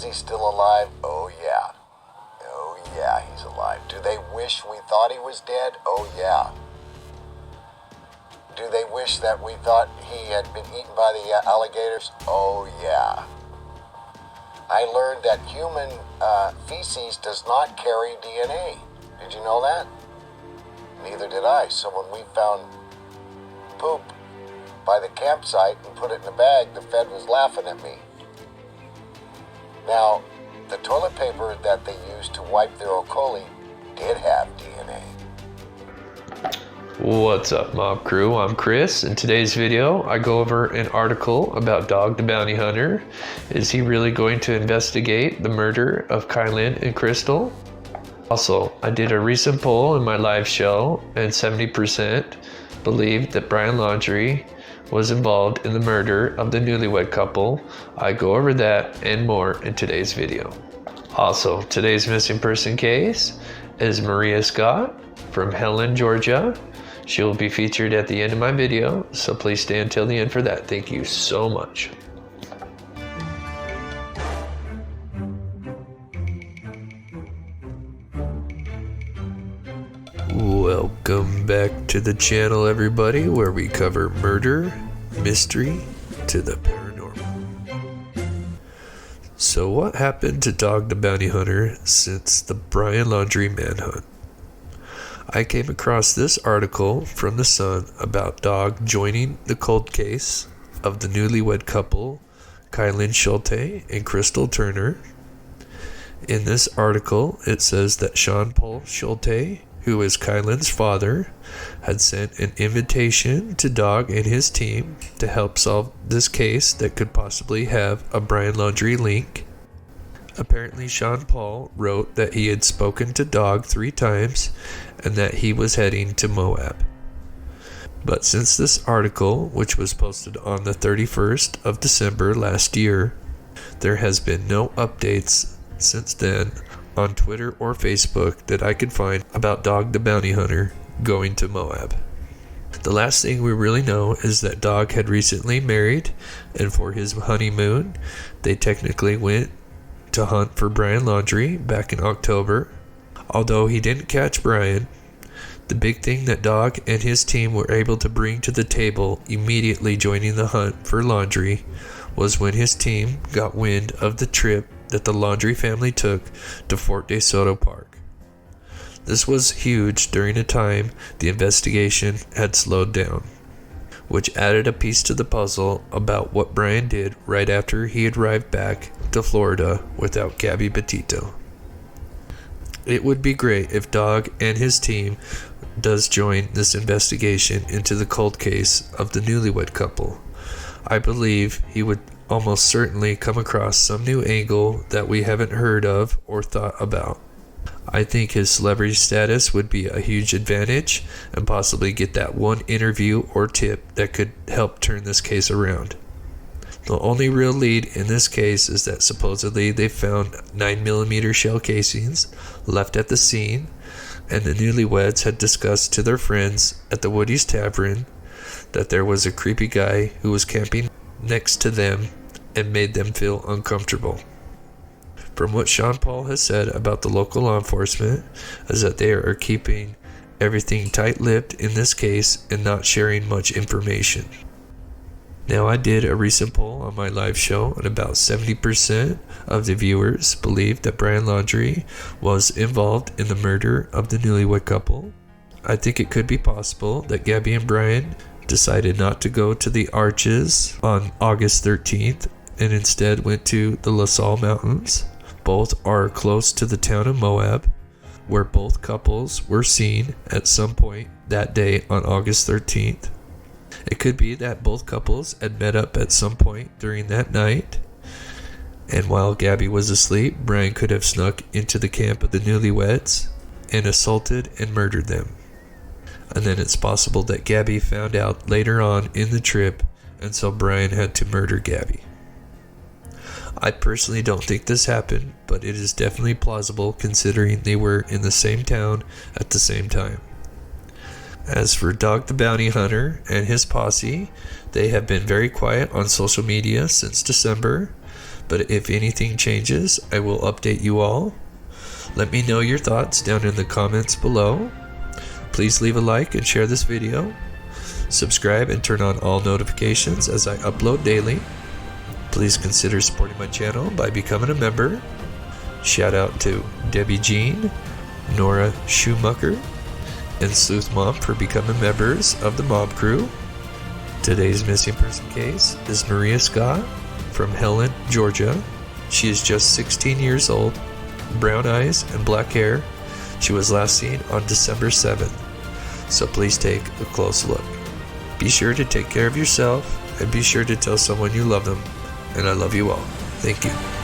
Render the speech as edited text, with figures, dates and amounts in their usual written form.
Is he still alive? Oh yeah. Oh yeah, he's alive. Do they wish we thought he was dead? Oh yeah. Do they wish that we thought he had been eaten by the alligators? Oh yeah. I learned that human feces does not carry DNA. Did you know that? Neither did I. So when we found poop by the campsite and put it in a bag, the Fed was laughing at me. Now, the toilet paper that they used to wipe their E. coli did have DNA. What's up, Mob Crew? I'm Chris. In today's video, I go over an article about Dog the Bounty Hunter. Is he really going to investigate the murder of Kylen and Crystal? Also, I did a recent poll in my live show, and 70% believed that Brian Laundrie was involved in the murder of the newlywed couple. I go over that and more in today's video. Also, today's missing person case is Maria Scott from Helen, Georgia. She will be featured at the end of my video, so please stay until the end for that. Thank you so much. Welcome back to the channel, everybody, where we cover murder, mystery, to the paranormal. So what happened to Dog the Bounty Hunter since the Brian Laundrie manhunt? I came across this article from The Sun about Dog joining the cold case of the newlywed couple Kylen Schulte and Crystal Turner. In this article, it says that Jean-Paul Schulte, who is Kylen's father, had sent an invitation to Dog and his team to help solve this case that could possibly have a Brian Laundrie link. Apparently, Jean-Paul wrote that he had spoken to Dog 3 times and that he was heading to Moab. But since this article, which was posted on the 31st of December last year, there has been no updates since then on Twitter or Facebook that I could find about Dog the Bounty Hunter going to Moab. The last thing we really know is that Dog had recently married, and for his honeymoon, they technically went to hunt for Brian Laundrie back in October. Although he didn't catch Brian, the big thing that Dog and his team were able to bring to the table immediately joining the hunt for Laundrie was when his team got wind of the trip that the Laundrie family took to Fort De Soto Park. This was huge during a time the investigation had slowed down, which added a piece to the puzzle about what Brian did right after he arrived back to Florida without Gabbypetito. It would be great if Dog and his team does join this investigation into the cold case of the newlywed couple. I believe he would almost certainly come across some new angle that we haven't heard of or thought about. I think his celebrity status would be a huge advantage and possibly get that one interview or tip that could help turn this case around. The only real lead in this case is that supposedly they found 9mm shell casings left at the scene, and the newlyweds had discussed to their friends at the Woody's Tavern that there was a creepy guy who was camping next to them and made them feel uncomfortable. From what Jean-Paul has said about the local law enforcement is that they are keeping everything tight-lipped in this case and not sharing much information. Now, I did a recent poll on my live show, and about 70% of the viewers believed that Brian Laundrie was involved in the murder of the newlywed couple. I think it could be possible that Gabby and Brian decided not to go to the Arches on August 13th and instead went to the La Salle Mountains. Both are close to the town of Moab, where both couples were seen at some point that day on August 13th. It could be that both couples had met up at some point during that night, and while Gabby was asleep, Brian could have snuck into the camp of the newlyweds and assaulted and murdered them. And then it's possible that Gabby found out later on in the trip, and so Brian had to murder Gabby. I personally don't think this happened, but it is definitely plausible considering they were in the same town at the same time. As for Dog the Bounty Hunter and his posse, they have been very quiet on social media since December, but if anything changes, I will update you all. Let me know your thoughts down in the comments below. Please leave a like and share this video. Subscribe and turn on all notifications as I upload daily. Please consider supporting my channel by becoming a member. Shout out to Debbie Jean, Nora Schumacher, and Sleuth Mom for becoming members of the Mob Crew. Today's missing person case is Maria Scott from Helen, Georgia. She is just 16 years old, brown eyes and black hair. She was last seen on December 7th, so please take a close look. Be sure to take care of yourself and be sure to tell someone you love them, and I love you all. Thank you.